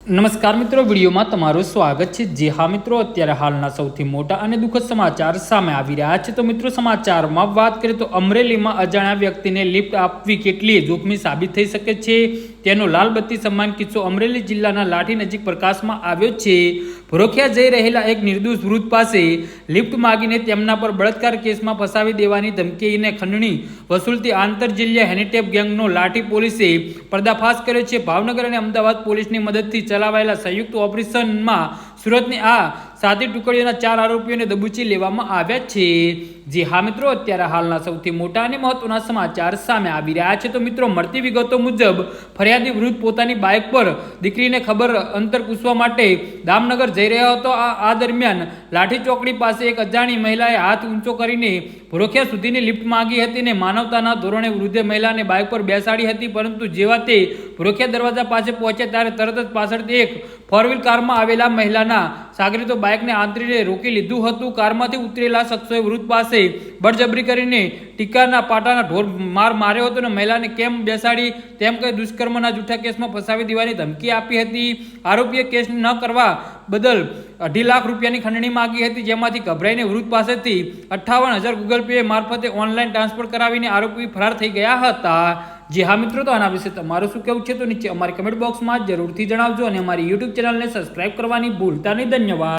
નમસ્કાર મિત્રો, વિડીયોમાં તમારું સ્વાગત છે। જે હા મિત્રો, અત્યારે હાલના સૌથી મોટા અને દુઃખદ સમાચાર સામે આવી રહ્યા છે। તો મિત્રો, સમાચારમાં વાત કરીએ તો અમરેલીમાં અજાણ્યા વ્યક્તિને લિફ્ટ આપવી કેટલી જોખમી સાબિત થઈ શકે છે તેનો લાલબત્તી સમાન કિસ્સો અમરેલી જિલ્લાના લાઠી નજીક પ્રકાશમાં આવ્યો છે। ભરોખિયા જઈ રહેલા એક નિર્દોષ વૃદ્ધ પાસે લિફ્ટ માગીને તેમના પર બળાત્કાર કેસમાં ફસાવી દેવાની ધમકીને ખંડણી વસૂલતી આંતર જિલ્લા હેન્ડીટેપ ગેંગનો લાઠી પોલીસે પર્દાફાશ કર્યો છે। ભાવનગર અને અમદાવાદ પોલીસની મદદથી ચલાવાયેલા સંયુક્ત ઓપરેશનમાં સુરતની આ સાથી ટુકડીઓના 4 આરોપીઓને દબોચી લેવામાં આવ્યા છે। જે હા મિત્રો, અત્યારે હાલના સૌથી મોટા અને મહત્વના સમાચાર સામે આવી રહ્યા છે। તો મિત્રો, મળતી વિગતો મુજબ ફરિયાદી વૃદ્ધ પોતાની બાઇક પર દીકરીને ખબર અંતર પૂછવા માટે દામનગર જઈ રહ્યો હતો। આ દરમિયાન લાઠી ચોકડી પાસે એક અજાણી મહિલાએ હાથ ઊંચો કરીને ભરોખિયા સુધીની લિફ્ટ માંગી હતી અને માનવતાના ધોરણે વૃદ્ધે મહિલાને બાઇક પર બેસાડી હતી, પરંતુ જેવા તે ભરોખિયા દરવાજા પાસે પહોંચ્યા ત્યારે તરત જ પાછળથી એક 4 વ્હીલ કારમાં આવેલા મહિલાના સાગરીતો બાઇકને આંતરીને રોકી લીધું હતું। કારમાંથી ઉતરેલા શખ્સોએ વૃદ્ધ પાસે બળજબરી કરીને ટીકાના પાટાના ઢોર માર માર્યો હતો અને મહિલાને કેમ બેસાડી તેમ કહી દુષ્કર્મના જૂઠા કેસમાં ફસાવી દેવાની ધમકી આપી હતી। આરોપીએ કેસ ન કરવા બદલ 2.5 લાખ રૂપિયાની ખંડણી માંગી હતી, જેમાંથી ગભરાઈને વૃદ્ધ પાસેથી 58,000 ગૂગલ પે મારફતે ઓનલાઈન ટ્રાન્સફર કરાવીને આરોપી ફરાર થઈ ગયા હતા। જે હા મિત્રો, તો આના વિશે તમારું શું કહેવું છે તો નીચે અમારી કમેન્ટ બોક્સમાં જરૂરથી જણાવજો અને અમારી યુટ્યુબ ચેનલને સબસ્ક્રાઇબ કરવાની ભૂલતા નહીં। ધન્યવાદ।